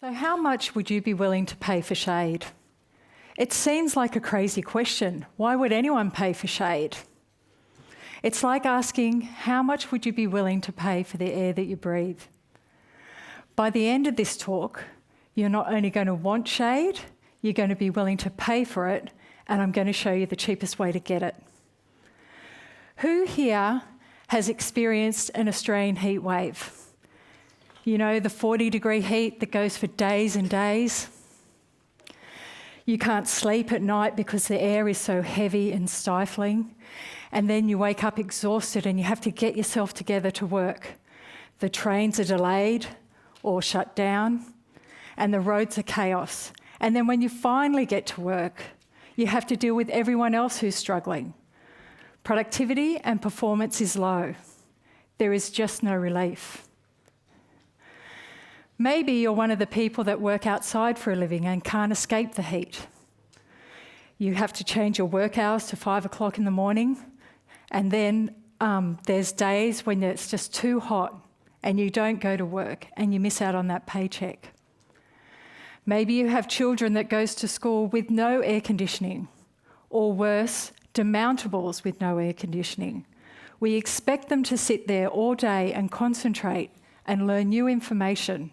So how much would you be willing to pay for shade? It seems like a crazy question. Why would anyone pay for shade? It's like asking, how much would you be willing to pay for the air that you breathe? By the end of this talk, you're not only going to want shade, you're going to be willing to pay for it, and I'm going to show you the cheapest way to get it. Who here has experienced an Australian heat wave? You know, the 40-degree heat that goes for days and days. You can't sleep at night because the air is so heavy and stifling. And then you wake up exhausted and you have to get yourself together to work. The trains are delayed or shut down, and the roads are chaos. And then when you finally get to work, you have to deal with everyone else who's struggling. Productivity and performance is low. There is just no relief. Maybe you're one of the people that work outside for a living and can't escape the heat. You have to change your work hours to 5 o'clock in the morning, and then there's days when it's just too hot and you don't go to work and you miss out on that paycheck. Maybe you have children that goes to school with no air conditioning, or worse, demountables with no air conditioning. We expect them to sit there all day and concentrate and learn new information.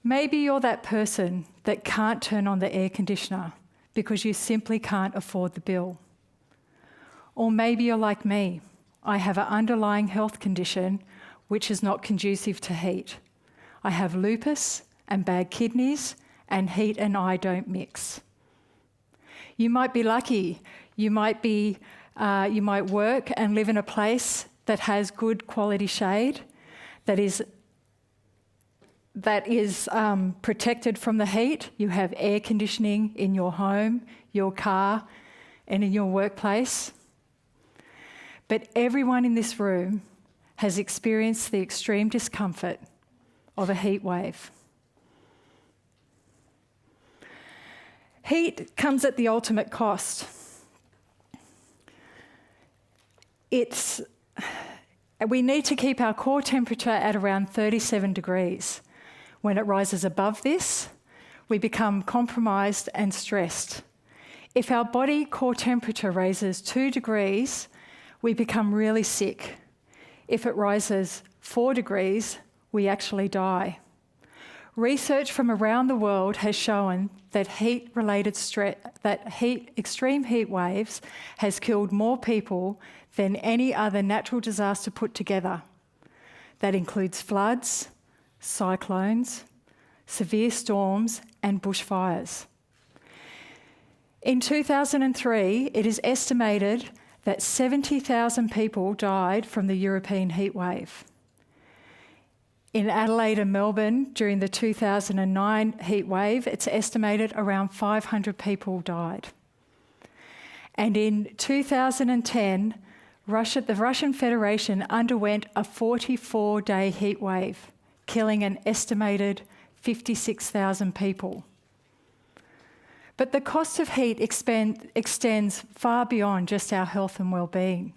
Maybe you're that person that can't turn on the air conditioner because you simply can't afford the bill. Or maybe you're like me. I have an underlying health condition which is not conducive to heat. I have lupus and bad kidneys, and heat and I don't mix. You might be lucky. You might work and live in a place that has good quality shade, that is protected from the heat. You have air conditioning in your home, your car, and in your workplace. But everyone in this room has experienced the extreme discomfort of a heat wave. Heat comes at the ultimate cost. We need to keep our core temperature at around 37 degrees. When it rises above this, we become compromised and stressed. If our body core temperature raises 2 degrees, we become really sick. If it rises 4 degrees, we actually die. Research from around the world has shown that extreme heat waves has killed more people than any other natural disaster put together. That includes floods, cyclones, severe storms, and bushfires. In 2003, it is estimated that 70,000 people died from the European heat wave. In Adelaide and Melbourne, during the 2009 heat wave, it's estimated around 500 people died. And in 2010, the Russian Federation underwent a 44-day heat wave, killing an estimated 56,000 people. But the cost of heat extends far beyond just our health and well-being.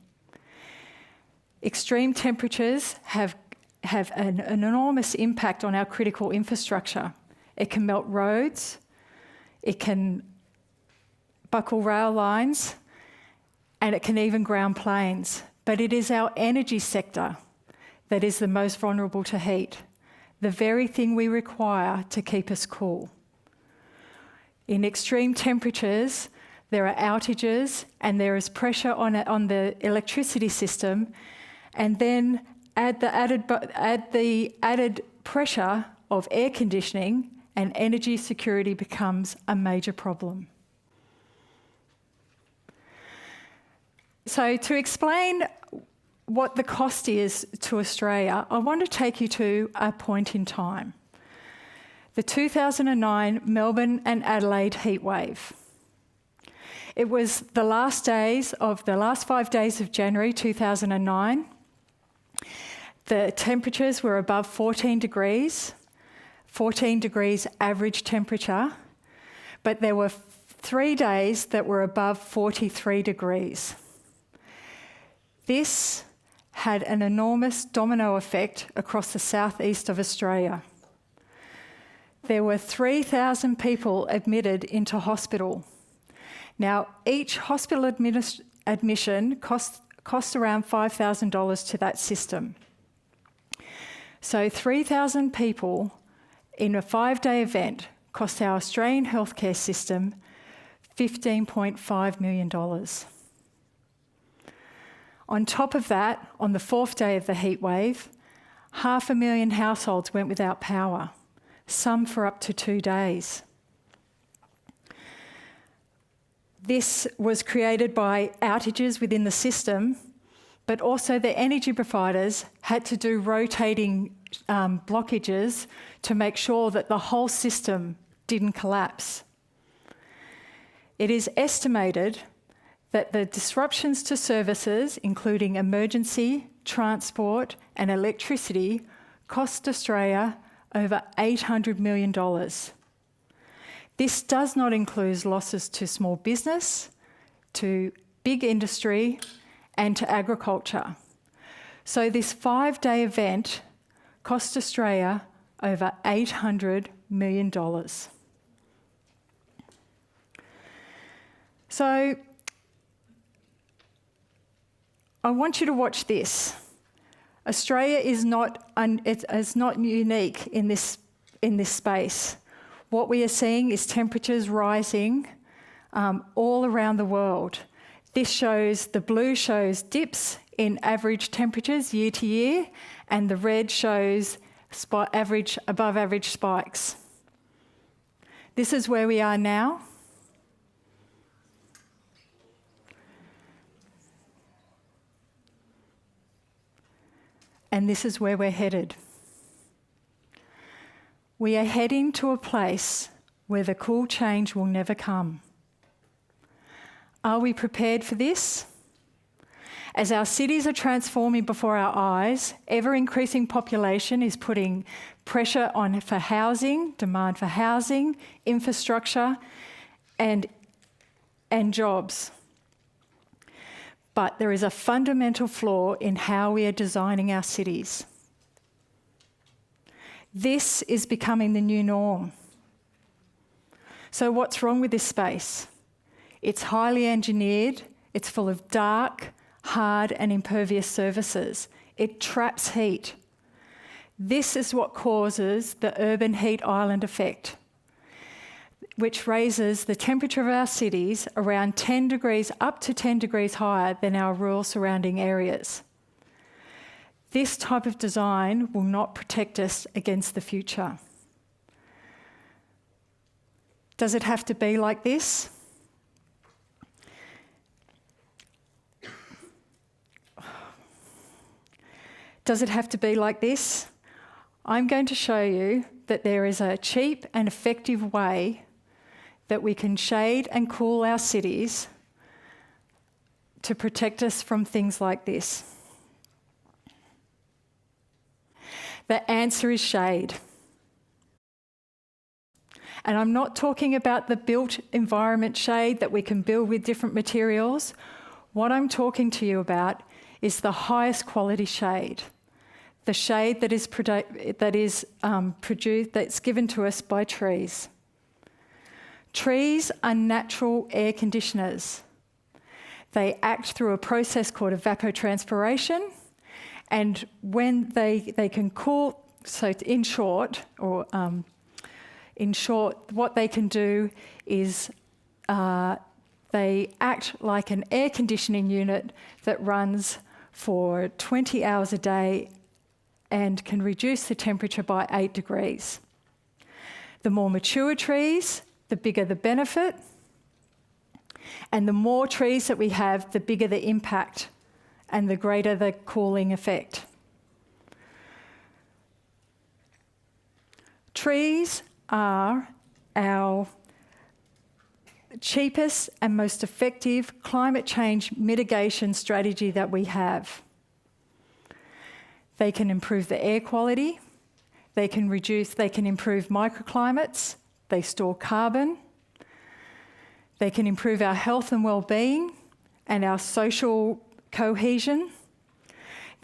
Extreme temperatures have an enormous impact on our critical infrastructure. It can melt roads, it can buckle rail lines, and it can even ground planes. But it is our energy sector that is the most vulnerable to heat, the very thing we require to keep us cool. In extreme temperatures, there are outages and there is pressure on the electricity system, and then add the added pressure of air conditioning, and energy security becomes a major problem. So to explain what the cost is to Australia, I want to take you to a point in time. The 2009 Melbourne and Adelaide heat wave. It was the last 5 days of January 2009. The temperatures were above 14 degrees average temperature, but there were 3 days that were above 43 degrees. This had an enormous domino effect across the southeast of Australia. there were 3,000 people admitted into hospital. Now, each hospital admission costs around $5,000 to that system. So 3,000 people in a 5-day event cost our Australian healthcare system $15.5 million. On top of that, on the 4th day of the heatwave, 500,000 households went without power, some for up to 2 days. This was created by outages within the system, but also the energy providers had to do rotating blockages to make sure that the whole system didn't collapse. It is estimated that the disruptions to services, including emergency, transport and electricity, cost Australia over $800 million. This does not include losses to small business, to big industry and to agriculture. So this 5-day event cost Australia over $800 million. So I want you to watch this. Australia is not unique in this space. What we are seeing is temperatures rising all around the world. This shows, the blue shows dips in average temperatures year to year, and the red shows above average spikes. This is where we are now. And this is where we're headed. We are heading to a place where the cool change will never come. Are we prepared for this? As our cities are transforming before our eyes, ever-increasing population is putting pressure on for housing, demand for housing, infrastructure, and jobs. But there is a fundamental flaw in how we are designing our cities. This is becoming the new norm. So what's wrong with this space? It's highly engineered, it's full of dark, hard and impervious surfaces. It traps heat. This is what causes the urban heat island effect, which raises the temperature of our cities around 10 degrees, up to 10 degrees higher than our rural surrounding areas. This type of design will not protect us against the future. Does it have to be like this? Does it have to be like this? I'm going to show you that there is a cheap and effective way that we can shade and cool our cities to protect us from things like this. The answer is shade. And I'm not talking about the built environment shade that we can build with different materials. What I'm talking to you about is the highest quality shade. The shade that is produced, that's given to us by trees. Trees are natural air conditioners. They act through a process called evapotranspiration, and when they can cool, so in short, what they can do is they act like an air conditioning unit that runs for 20 hours a day and can reduce the temperature by 8 degrees. The more mature trees, the bigger the benefit, and the more trees that we have, the bigger the impact and the greater the cooling effect. Trees are our cheapest and most effective climate change mitigation strategy that we have. They can improve the air quality, they can improve microclimates, they store carbon, they can improve our health and well-being and our social cohesion.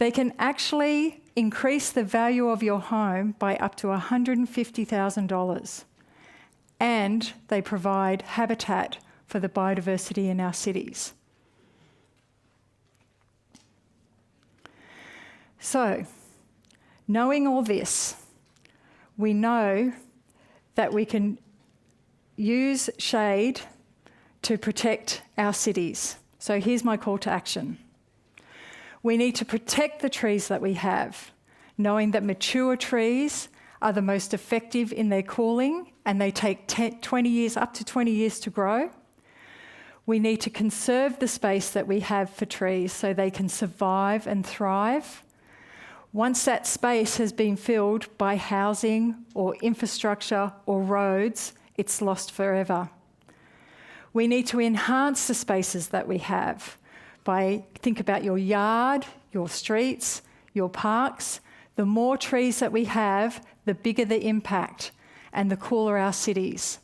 They can actually increase the value of your home by up to $150,000. And they provide habitat for the biodiversity in our cities. So, knowing all this, we know that we can use shade to protect our cities. So here's my call to action. We need to protect the trees that we have, knowing that mature trees are the most effective in their cooling and they take 20 years, up to 20 years to grow. We need to conserve the space that we have for trees so they can survive and thrive. Once that space has been filled by housing or infrastructure or roads, it's lost forever. We need to enhance the spaces that we have by think about your yard, your streets, your parks. The more trees that we have, the bigger the impact and the cooler our cities.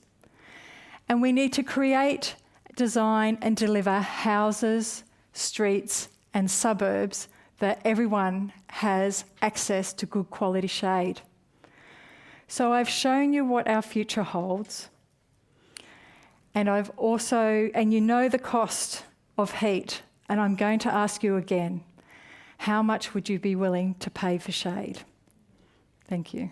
And we need to create, design and deliver houses, streets and suburbs that everyone has access to good quality shade. So I've shown you what our future holds. And you know the cost of heat. And I'm going to ask you again, how much would you be willing to pay for shade? Thank you.